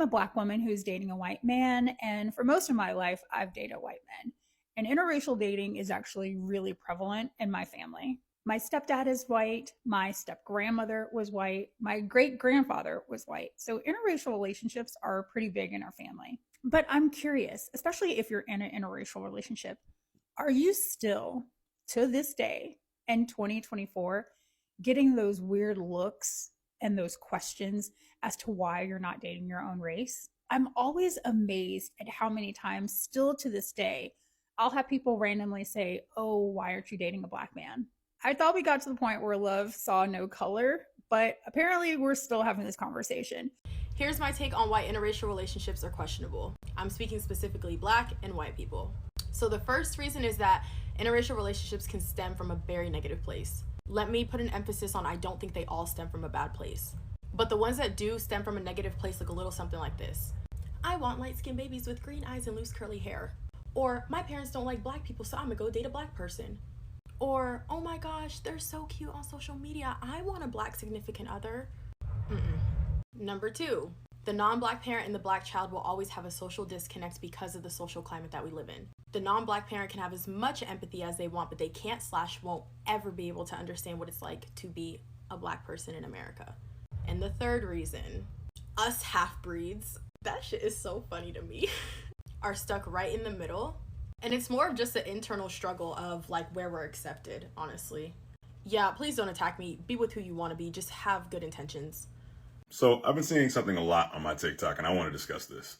a Black woman who's dating a white man, and for most of my life, I've dated white men. And interracial dating is actually really prevalent in my family. My stepdad is white, my step grandmother was white, my great grandfather was white. So interracial relationships are pretty big in our family. But I'm curious, especially if you're in an interracial relationship, are you still, to this day, in 2024, getting those weird looks and those questions as to why you're not dating your own race? I'm always amazed at how many times, still to this day, I'll have people randomly say, "Oh, why aren't you dating a Black man?" I thought we got to the point where love saw no color, but apparently we're still having this conversation. Here's my take on why interracial relationships are questionable. I'm speaking specifically Black and white people. So the first reason is that interracial relationships can stem from a very negative place. Let me put an emphasis on I don't think they all stem from a bad place. But the ones that do stem from a negative place look a little something like this. I want light-skinned babies with green eyes and loose curly hair. Or, my parents don't like Black people, so I'm gonna go date a Black person. Or, oh my gosh, they're so cute on social media. I want a Black significant other. Number 2, the non-Black parent and the Black child will always have a social disconnect because of the social climate that we live in. The non-Black parent can have as much empathy as they want, but they can't/won't ever be able to understand what it's like to be a Black person in America. And the third reason, us half-breeds, that shit is so funny to me, are stuck right in the middle. And it's more of just an internal struggle of like where we're accepted, honestly. Yeah, please don't attack me. Be with who you want to be. Just have good intentions. So I've been seeing something a lot on my TikTok, and I want to discuss this.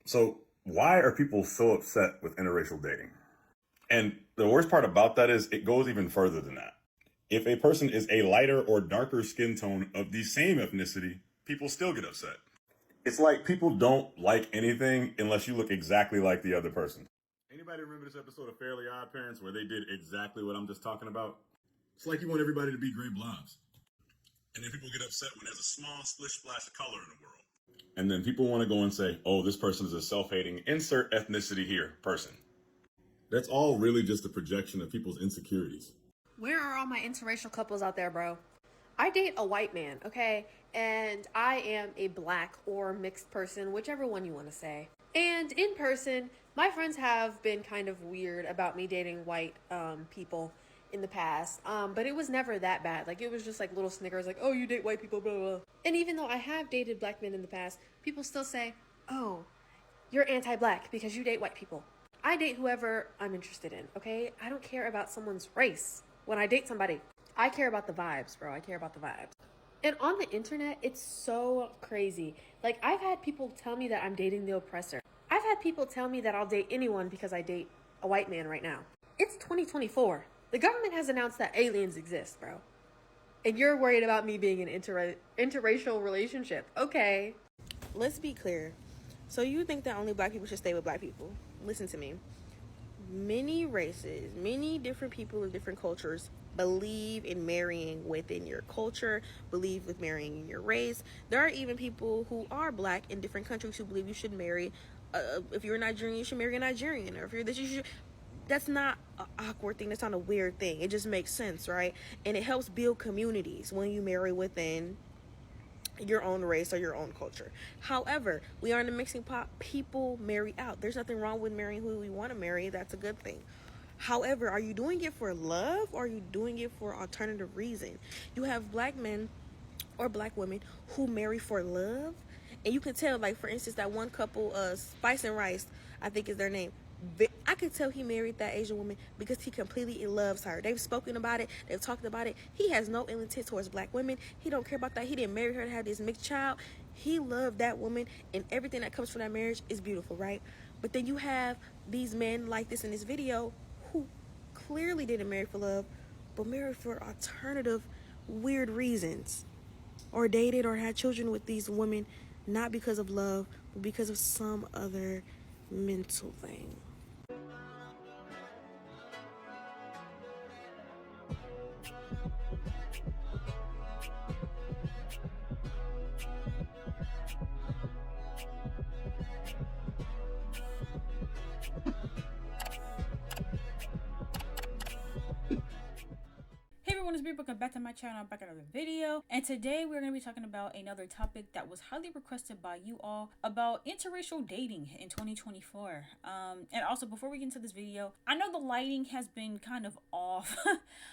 So why are people so upset with interracial dating? And the worst part about that is it goes even further than that. If a person is a lighter or darker skin tone of the same ethnicity, people still get upset. It's like people don't like anything unless you look exactly like the other person. Anybody remember this episode of Fairly Odd Parents where they did exactly what I'm just talking about? It's like you want everybody to be gray blobs. And then people get upset when there's a small splish splash of color in the world. And then people want to go and say, oh, this person is a self-hating, insert ethnicity here person. That's all really just a projection of people's insecurities. Where are all my interracial couples out there, bro? I date a white man, okay? And I am a Black or mixed person, whichever one you want to say. And in person, my friends have been kind of weird about me dating white people in the past. But it was never that bad. Like, it was just like little snickers, like, oh, you date white people, blah, blah, blah. And even though I have dated Black men in the past, people still say, oh, you're anti-Black because you date white people. I date whoever I'm interested in, okay? I don't care about someone's race when I date somebody. I care about the vibes, bro. I care about the vibes. And on the internet, it's so crazy. Like, I've had people tell me that I'm dating the oppressor. I've had people tell me that I'll date anyone because I date a white man right now. It's 2024. The government has announced that aliens exist, bro. And you're worried about me being in an interracial relationship. Okay. Let's be clear. So you think that only Black people should stay with Black people? Listen to me. Many races, many different people of different cultures believe in marrying within your culture, believe with marrying in your race. There are even people who are Black in different countries who believe you should marry, if you're Nigerian, you should marry a Nigerian, or if you're this, you should. That's not an awkward thing. That's not a weird thing. It just makes sense, right? And it helps build communities when you marry within your own race or your own culture. However, we are in a mixing pot. People marry out. There's nothing wrong with marrying who we want to marry. That's a good thing. However, are you doing it for love or are you doing it for alternative reason? You have Black men or Black women who marry for love. And you can tell, like, for instance, that one couple, Spice and Rice, I think is their name. I could tell he married that Asian woman because he completely loves her. They've spoken about it. They've talked about it. He has no ill intent towards Black women. He don't care about that. He didn't marry her to have this mixed child. He loved that woman, and everything that comes from that marriage is beautiful, right? But then you have these men like this in this video who clearly didn't marry for love, but married for alternative, weird reasons, or dated or had children with these women, not because of love, but because of some other mental thing. is Bree. Welcome back to my channel. I'm back with another video, and today we're going to be talking about another topic that was highly requested by you all about interracial dating in 2024. And also, before we get into this video, I know the lighting has been kind of off.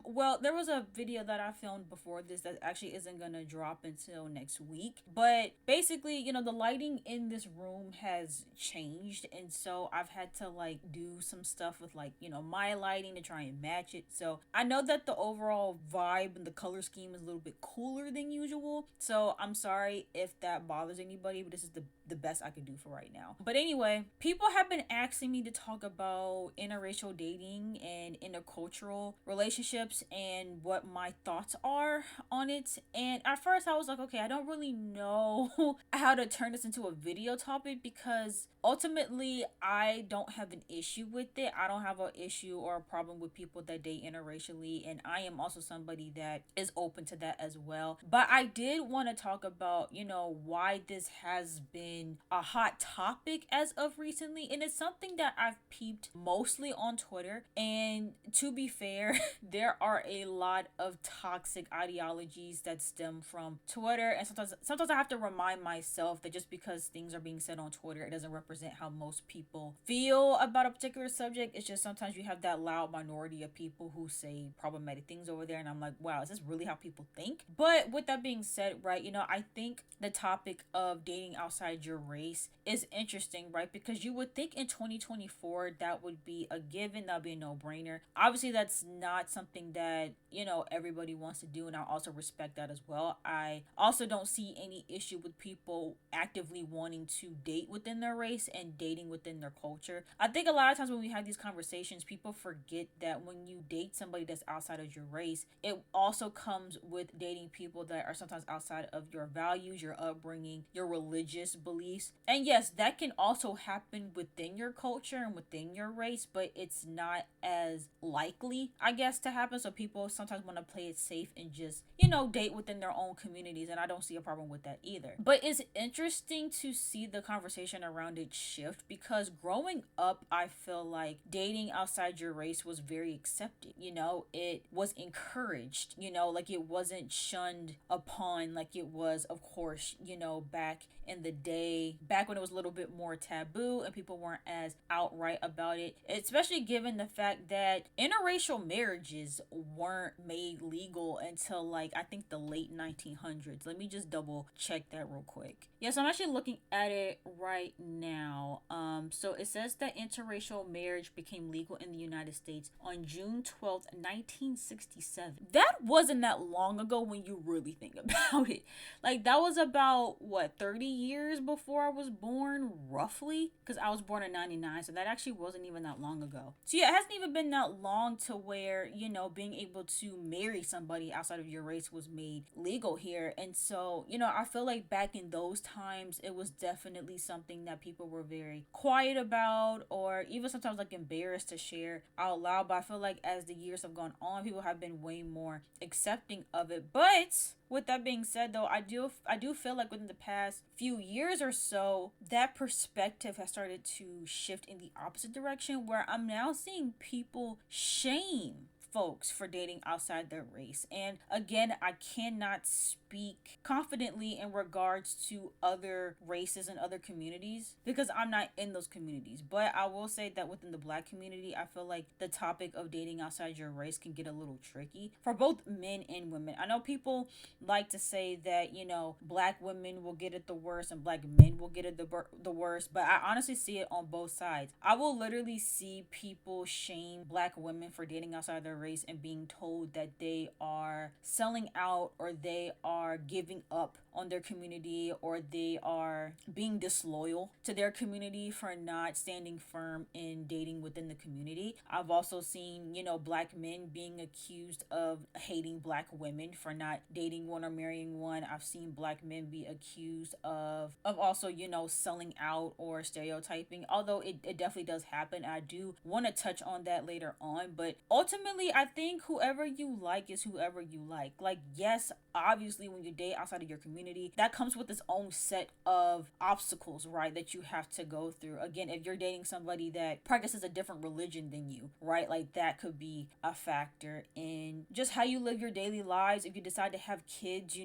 Well, there was a video that I filmed before this that actually isn't going to drop until next week, but basically, you know, the lighting in this room has changed, and so I've had to like do some stuff with like, you know, my lighting to try and match it. So I know that the overall vibe and the color scheme is a little bit cooler than usual, so I'm sorry if that bothers anybody, but this is the best I can do for right now. But anyway, people have been asking me to talk about interracial dating and intercultural relationships and what my thoughts are on it. And at first I was like, okay, I don't really know how to turn this into a video topic, because ultimately I don't have an issue with it. I don't have an issue or a problem with people that date interracially, and I am also somebody that is open to that as well. But I did want to talk about, you know, why this has been a hot topic as of recently, and it's something that I've peeped mostly on Twitter. And to be fair, there are a lot of toxic ideologies that stem from Twitter, and sometimes I have to remind myself that just because things are being said on Twitter, it doesn't represent how most people feel about a particular subject. It's just sometimes you have that loud minority of people who say problematic things over there, and I'm like, wow, is this really how people think? But with that being said, right, you know, I think the topic of dating outside your race is interesting, right? Because you would think in 2024 that would be a given, that would be a no-brainer. Obviously that's not something that, you know, everybody wants to do, and I also respect that as well. I also don't see any issue with people actively wanting to date within their race and dating within their culture. I think a lot of times when we have these conversations, people forget that when you date somebody that's outside of your race, it also comes with dating people that are sometimes outside of your values, your upbringing, your religious beliefs. And yes, that can also happen within your culture and within your race, but it's not as likely, I guess, to happen. So people sometimes want to play it safe and just, you know, date within their own communities, and I don't see a problem with that either. But it's interesting to see the conversation around it shift, because growing up, I feel like dating outside your race was very accepted. You know, it was encouraged, you know, like it wasn't shunned upon like it was, of course, you know, back in the day, back when it was a little bit more taboo and people weren't as outright about it, especially given the fact that interracial marriages weren't made legal until like I think the late 1900s. Let me just double check that real quick. Yes, I'm actually looking at it right now. So it says that interracial marriage became legal in the United States on June 12th, 1967. That wasn't that long ago when you really think about it. Like that was about what, 30 years before I was born, roughly, because I was born in 99, so that actually wasn't even that long ago. So yeah, it hasn't even been that long to where, you know, being able to marry somebody outside of your race was made legal here. And so, you know, I feel like back in those times it was definitely something that people were very quiet about, or even sometimes like embarrassed to share out loud. But I feel like as the years have gone on, people have been way more accepting of it. But with that being said, though, I do feel like within the past few years or so, that perspective has started to shift in the opposite direction, where I'm now seeing people shame folks for dating outside their race. And again, I cannot speak confidently in regards to other races and other communities because I'm not in those communities. But I will say that within the Black community, I feel like the topic of dating outside your race can get a little tricky for both men and women. I know people like to say that, you know, Black women will get it the worst and Black men will get it the worst, but I honestly see it on both sides. I will literally see people shame Black women for dating outside their race and being told that they are selling out, or they are giving up on their community, or they are being disloyal to their community for not standing firm in dating within the community. I've also seen, you know, Black men being accused of hating Black women for not dating one or marrying one. I've seen Black men be accused of also, you know, selling out or stereotyping, although it definitely does happen. I do want to touch on that later on, but ultimately I think whoever you like is whoever you like. Like, yes, obviously when you date outside of your community, community, that comes with its own set of obstacles, right, that you have to go through. Again, if you're dating somebody that practices a different religion than you, right, like that could be a factor in just how you live your daily lives. If you decide to have kids,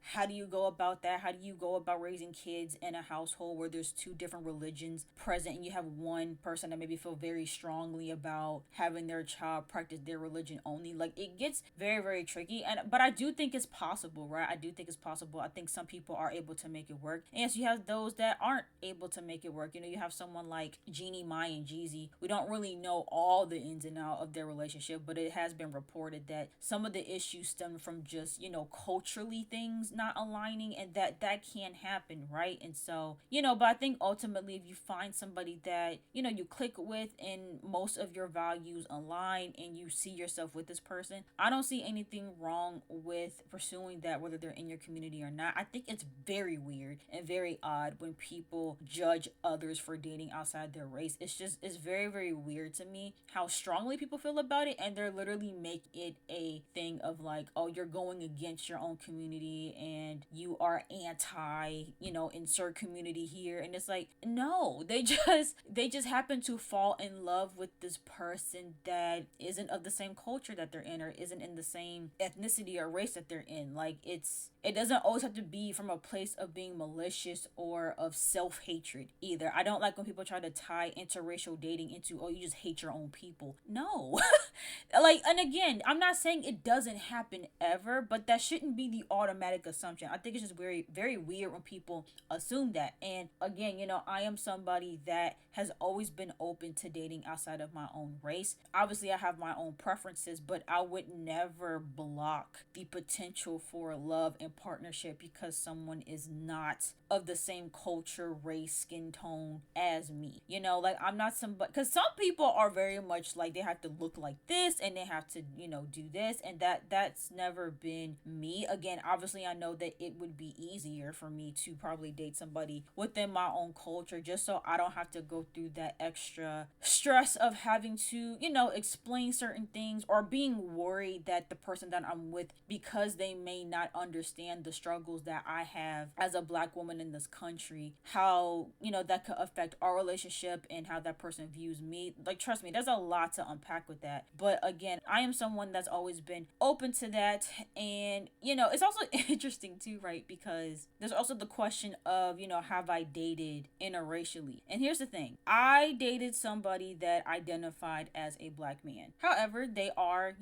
how do you go about that? How do you go about raising kids in a household where there's two different religions present and you have one person that maybe feel very strongly about having their child practice their religion only? Like, it gets very, very tricky. But I do think it's possible, right? I do think it's possible. I think some people are able to make it work, and so you have those that aren't able to make it work. You have someone like Jeannie, Mai, and Jeezy. We don't really know all the ins and outs of their relationship, but it has been reported that some of the issues stem from just culturally things not aligning, and that can happen, right? And so but I think ultimately, if you find somebody that you click with and most of your values align and you see yourself with this person, I don't see anything wrong with pursuing that, whether they're in your community or not. I think it's very weird and very odd when people judge others for dating outside their race. It's very, very weird to me how strongly people feel about it, and they're literally make it a thing of like, oh, you're going against your own community and you are anti insert community here. And it's like, no, they just happen to fall in love with this person that isn't of the same culture that they're in, or isn't in the same ethnicity or race that they're in. Like, it doesn't always have to be from a place of being malicious or of self-hatred either. I don't like when people try to tie interracial dating into, oh, you just hate your own people. No. Like, and again, I'm not saying it doesn't happen ever, but that shouldn't be the automatic assumption. I think it's just very, very weird when people assume that. And again, I am somebody that has always been open to dating outside of my own race. Obviously, I have my own preferences, but I would never block the potential for love and partnership because someone is not of the same culture, race, skin tone as me. Like, I'm not somebody, because some people are very much like they have to look like this and they have to do this, and that's never been me. Again, obviously, I know that it would be easier for me to probably date somebody within my own culture, just so I don't have to go through that extra stress of having to explain certain things, or being worried that the person that I'm with, because they may not understand the struggles that I have as a Black woman in this country, how that could affect our relationship and how that person views me. Like, trust me, there's a lot to unpack with that. But again, I am someone that's always been open to that. And it's also interesting too, right? Because there's also the question of have I dated interracially? And here's the thing, I dated somebody that identified as a Black man. However, they are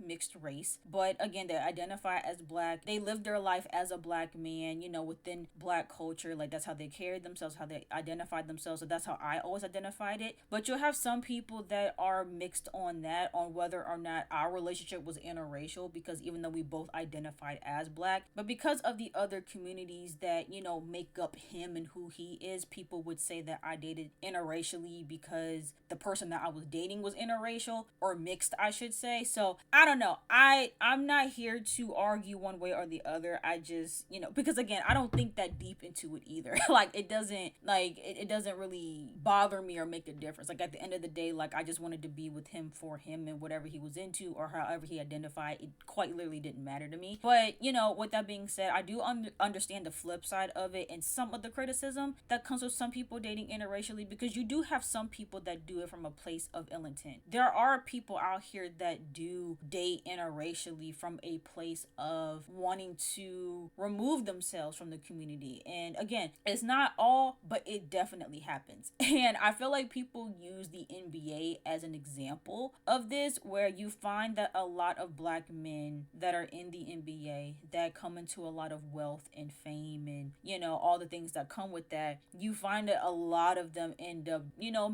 mixed race, but again, they identify as Black. They live their life as a Black man within Black culture. Like, that's how they carried themselves, how they identified themselves. So that's how I always identified it. But you'll have some people that are mixed on that, on whether or not our relationship was interracial, because even though we both identified as Black, but because of the other communities that make up him and who he is, people would say that I dated interracially because the person that I was dating was interracial, or mixed, I should say. So I don't know, I'm not here to argue one way or the other. I just because again, I don't think that deep into it either. Like, it doesn't really bother me or make a difference. Like, at the end of the day, like, I just wanted to be with him for him, and whatever he was into or however he identified, it quite literally didn't matter to me. But with that being said, I do understand the flip side of it and some of the criticism that comes with some people dating interracially, because you do have some people that do it from a place of ill intent. There are people out here that do date interracially from a place of wanting to remove themselves from the community. And again, it's not all, but it definitely happens. And I feel like people use the NBA as an example of this, where you find that a lot of Black men that are in the NBA that come into a lot of wealth and fame and all the things that come with that, you find that a lot of them end up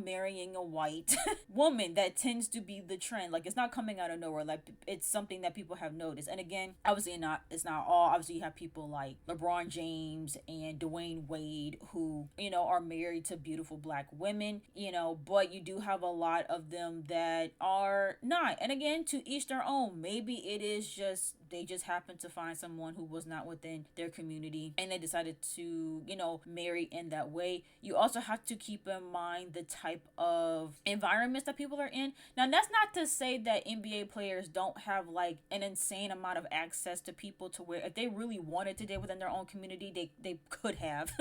marrying a white woman. That tends to be the trend. Like, it's not coming out of nowhere. Like, it's something that people have noticed. And again, obviously it's not all. Obviously, you have people like LeBron James and Dwayne Wade who are married to beautiful Black women, but you do have a lot of them that are not. And again, to each their own. Maybe it is just they just happened to find someone who was not within their community and they decided to, marry in that way. You also have to keep in mind the type of environments that people are in. Now, that's not to say that NBA players don't have like an insane amount of access to people to where if they really wanted to date within their own community, they could have.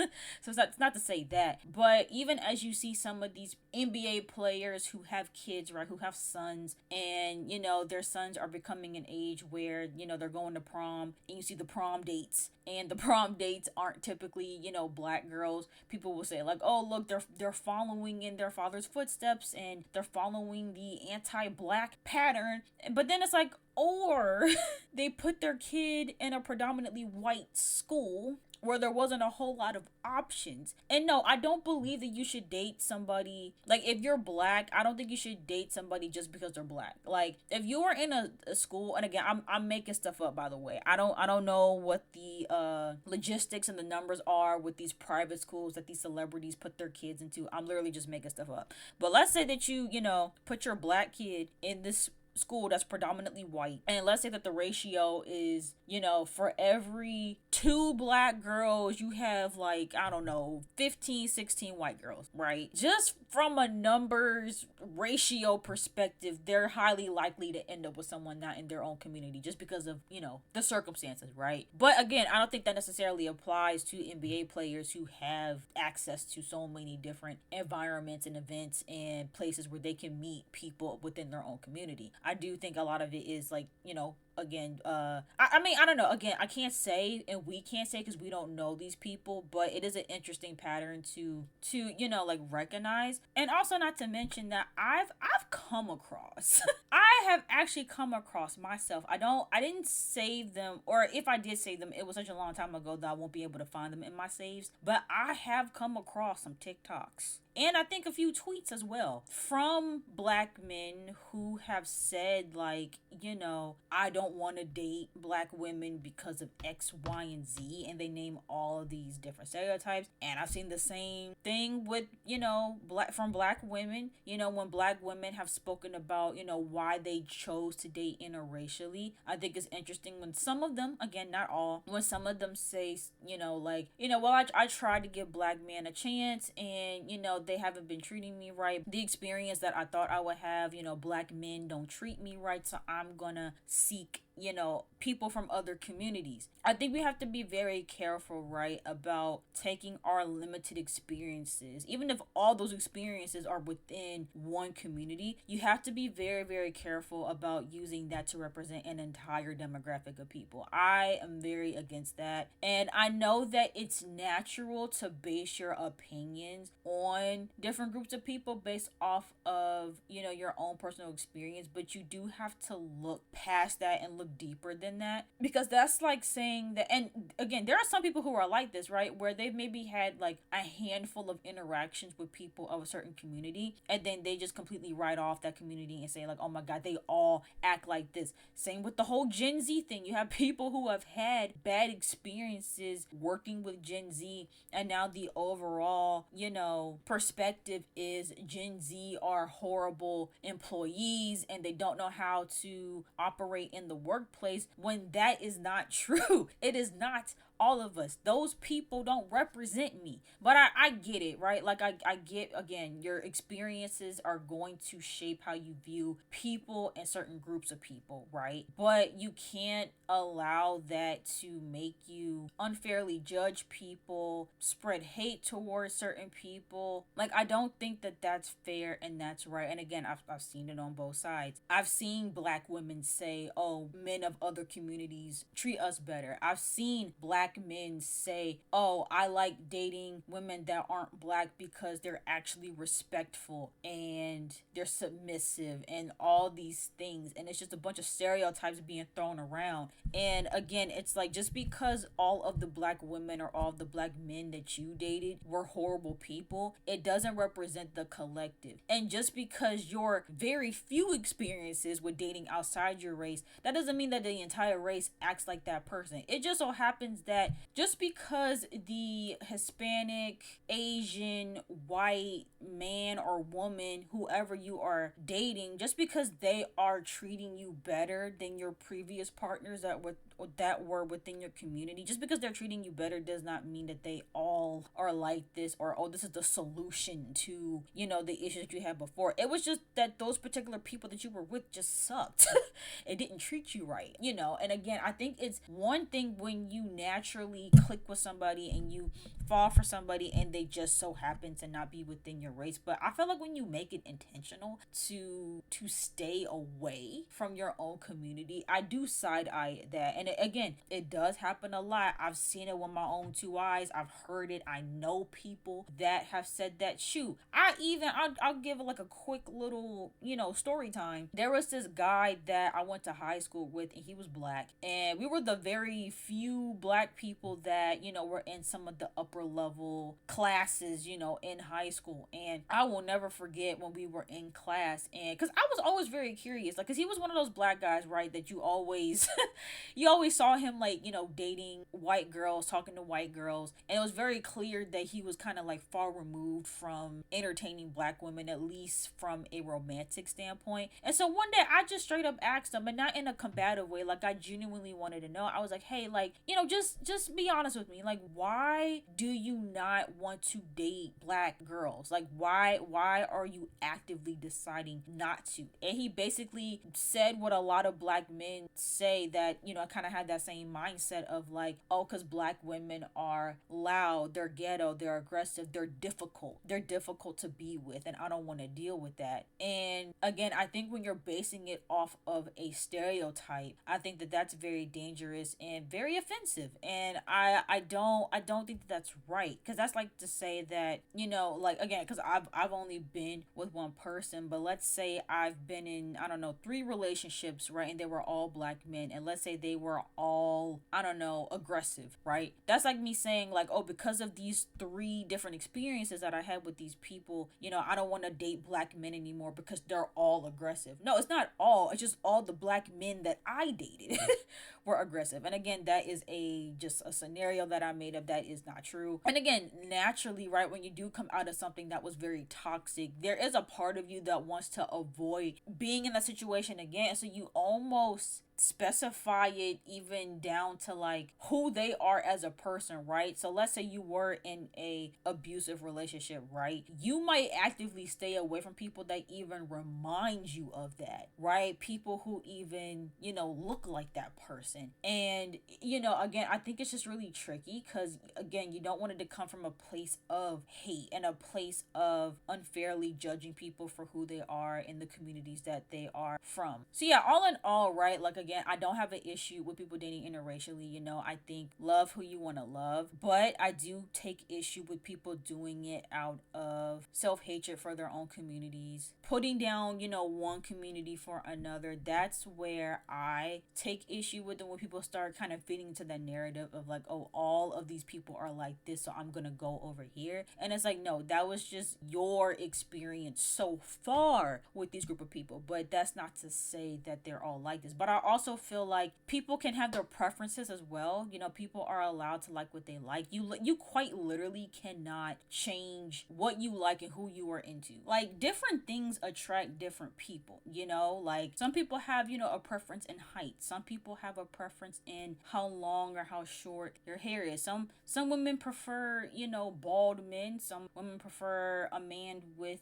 So it's not to say that. But even as you see some of these NBA players who have kids, right, who have sons, and their sons are becoming an age where they're going to prom, and you see the prom dates, and the prom dates aren't typically black girls. People will say like, oh look, they're following in their father's footsteps and they're following the anti-black pattern. But then it's like, or they put their kid in a predominantly white school where there wasn't a whole lot of options. And no, I don't believe that you should date somebody, like if you're black, I don't think you should date somebody just because they're black. Like if you are in a school, and again, I'm making stuff up, by the way. I don't know what the logistics and the numbers are with these private schools that these celebrities put their kids into. I'm literally just making stuff up. But let's say that you put your black kid in this school that's predominantly white, and let's say that the ratio is for every 2 black girls you have like, I don't know, 15 16 white girls, right? Just from a numbers ratio perspective, they're highly likely to end up with someone not in their own community just because of the circumstances, right? But again, I don't think that necessarily applies to NBA players who have access to so many different environments and events and places where they can meet people within their own community. I do think a lot of it is like, again, I mean, I don't know. Again, I can't say, and we can't say because we don't know these people, but it is an interesting pattern to like recognize. And also, not to mention that I've come across I have actually come across myself. I didn't save them, or if I did save them, it was such a long time ago that I won't be able to find them in my saves. But I have come across some TikToks, and I think a few tweets as well, from black men who have said like, I don't want to date black women because of X, Y, and Z, and they name all of these different stereotypes. And I've seen the same thing with, from black women, when black women have spoken about, why they chose to date interracially. I think it's interesting when some of them, again, not all, when some of them say, well, I tried to give black men a chance, and, they haven't been treating me right. The experience that I thought I would have, black men don't treat me right, so I'm gonna seek people from other communities. I think we have to be very careful, right, about taking our limited experiences. Even if all those experiences are within one community, you have to be very, very careful about using that to represent an entire demographic of people. I am very against that. And I know that it's natural to base your opinions on different groups of people based off of, your own personal experience, but you do have to look past that and look deeper than that, because that's like saying that, and again, there are some people who are like this, right, where they've maybe had like a handful of interactions with people of a certain community, and then they just completely write off that community and say like, oh my god, they all act like this. Same with the whole Gen Z thing. You have people who have had bad experiences working with Gen Z, and now the overall perspective is Gen Z are horrible employees and they don't know how to operate in the workplace, when that is not true. It is not all of us. Those people don't represent me. But I get it, right? Like I get, again, your experiences are going to shape how you view people and certain groups of people, right? But you can't allow that to make you unfairly judge people, spread hate towards certain people. Like, I don't think that that's fair and that's right. And again, I've seen it on both sides. I've seen black women say, oh, men of other communities treat us better. I've seen black men say, oh, I like dating women that aren't black because they're actually respectful and they're submissive and all these things. And it's just a bunch of stereotypes being thrown around. And again, it's like, just because all of the black women or all of the black men that you dated were horrible people, it doesn't represent the collective. And just because your very few experiences with dating outside your race, that doesn't mean that the entire race acts like that person. It just so happens that that just because the Hispanic, Asian, white man or woman, whoever you are dating, just because they are treating you better than your previous partners that were within your community, just because they're treating you better does not mean that they all are like this, or oh, this is the solution to, you know, the issues that you had before. It was just that those particular people that you were with just sucked. It didn't treat you right, you know. And again, I think it's one thing when you naturally click with somebody and you fall for somebody and they just so happen to not be within your race, but I feel like when you make it intentional to stay away from your own community, I do side eye that. And again, it does happen a lot. I've seen it with my own two eyes. I've heard it. I know people that have said that. Shoot, I'll give it like a quick little, you know, story time. There was this guy that I went to high school with, and he was black, and we were the very few black people that, you know, were in some of the upper level classes, you know, in high school. And I will never forget when we were in class, and because I was always very curious, like, because he was one of those black guys, right, that you always you always saw him, like, you know, dating white girls, talking to white girls, and it was very clear that he was kind of like far removed from entertaining black women, at least from a romantic standpoint. And so one day I just straight up asked him, and not in a combative way, like I genuinely wanted to know. I was like, hey, like, you know, just be honest with me, like, why do you not want to date black girls? Like, why are you actively deciding not to? And he basically said what a lot of black men say, that, you know, I kind of had that same mindset of like, oh, because black women are loud, they're ghetto, they're aggressive, they're difficult to be with, and I don't want to deal with that. And again, I think when you're basing it off of a stereotype, I think that that's very dangerous and very offensive. And I don't think that that's right, because that's like to say that, you know, like, again, because I've only been with one person, but let's say I've been in, I don't know, 3 relationships, right, and they were all black men, and let's say they were all, I don't know, aggressive, right? That's like me saying like, oh, because of these 3 different experiences that I had with these people, you know, I don't want to date black men anymore because they're all aggressive. No, it's not all, it's just all the black men that I dated were aggressive. And again, that is just a scenario that I made up. That is not true. And again, naturally, right, when you do come out of something that was very toxic, there is a part of you that wants to avoid being in that situation again. So you almost specify it even down to like who they are as a person, right? So let's say you were in a abusive relationship, right? You might actively stay away from people that even remind you of that, right? People who even, you know, look like that person. And, you know, again, I think it's just really tricky because, again, you don't want it to come from a place of hate and a place of unfairly judging people for who they are in the communities that they are from. So yeah, all in all, right, like, again, I don't have an issue with people dating interracially. You know, I think love who you want to love, but I do take issue with people doing it out of self-hatred for their own communities, putting down, you know, one community for another. That's where I take issue with them, when people start kind of fitting into that narrative of like, oh, all of these people are like this, so I'm gonna go over here. And it's like, no, that was just your experience so far with this group of people, but that's not to say that they're all like this. But I also feel like people can have their preferences as well. You know, people are allowed to like what they like. You quite literally cannot change what you like and who you are into. Like, different things attract different people, you know? Like, some people have, you know, a preference in height. Some people have a preference in how long or how short your hair is. Some women prefer, you know, bald men. Some women prefer a man with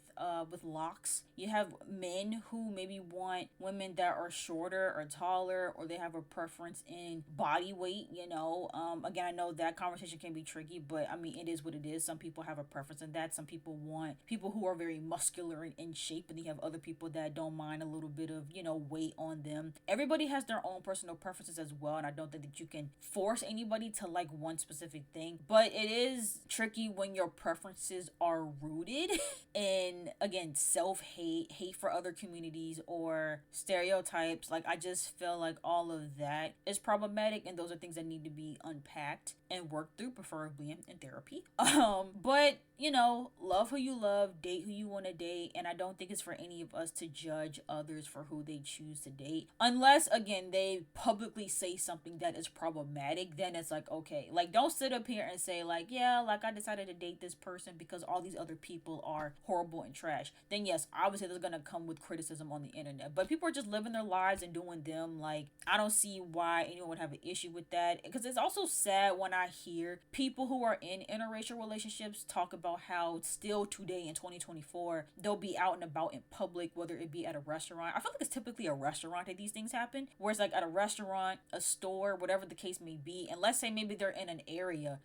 locks. You have men who maybe want women that are shorter or taller, or they have a preference in body weight, you know. Again, I know that conversation can be tricky, but I mean, it is what it is. Some people have a preference in that. Some people want people who are very muscular and in shape, and you have other people that don't mind a little bit of, you know, weight on them. Everybody has their own personal preferences as well, and I don't think that you can force anybody to like one specific thing. But it is tricky when your preferences are rooted in, again, self-hate, hate for other communities, or stereotypes. Like, I just feel like all of that is problematic, and those are things that need to be unpacked and worked through, preferably in therapy. But love who you love, date who you want to date, and I don't think it's for any of us to judge others for who they choose to date. Unless, again, they publicly say something that is problematic, then it's like, okay. Like, don't sit up here and say, like, yeah, like, I decided to date this person because all these other people are horrible and trash. Then, yes, obviously there's gonna come with criticism on the internet. But people are just living their lives and doing them. Like, I don't see why anyone would have an issue with that. Because it's also sad when I hear people who are in interracial relationships talk about how still today in 2024 they'll be out and about in public, whether it be at a restaurant. I feel like it's typically a restaurant that these things happen, whereas like at a restaurant, a store, whatever the case may be, and let's say maybe they're in an area,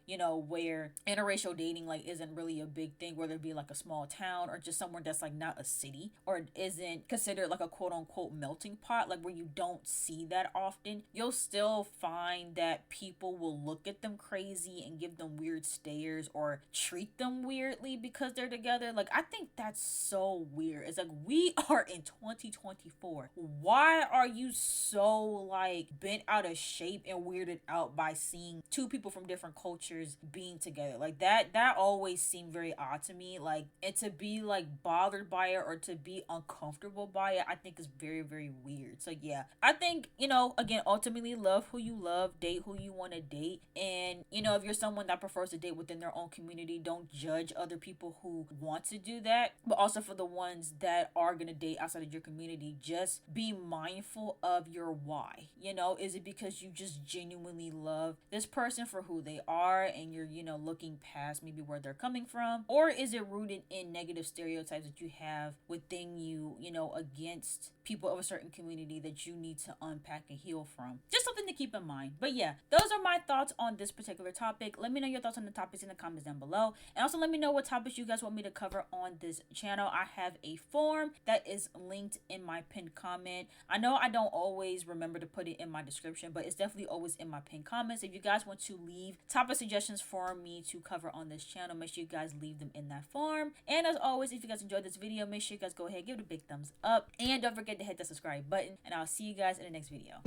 where interracial dating like isn't really a big thing, whether it be like a small town or just somewhere that's like not a city, or it isn't considered like a quote unquote melting pot, like where you don't see that often. You'll still find that people will look at them crazy and give them weird stares or treat them weirdly because they're together. Like, I think that's so weird. It's like, we are in 2024. Why are you so like bent out of shape and weirded out by seeing two people from different cultures being together? Like, that always seemed very odd to me. Like, and to be like bothered by it or to be uncomfortable by it, I think is very, very weird. So yeah, I think, again, ultimately love who you love, date who you want to date. And if you're someone that prefers to date within their own community, don't judge other people who want to do that. But also for the ones that are gonna date outside of your community, just be mindful of your why. Is it because you just genuinely love this person for who they are and you're looking past maybe where they're coming from, or is it rooted in negative stereotypes that you have within you, against people of a certain community that you need to unpack and heal from? Just something to keep in mind. But yeah, those are my thoughts on this particular topic. Let me know your thoughts on the topics in the comments down below, and also let me know what topics you guys want me to cover on this channel. I have a form that is linked in my pinned comment. I know I don't always remember to put it in my description, but it's definitely always in my pinned comments. If you guys want to leave topic suggestions for me to cover on this channel, make sure you guys leave them in that form. And as always, if you guys enjoyed this video, make sure you guys go ahead, give it a big thumbs up, and don't forget to hit the subscribe button, and I'll see you guys in the next video.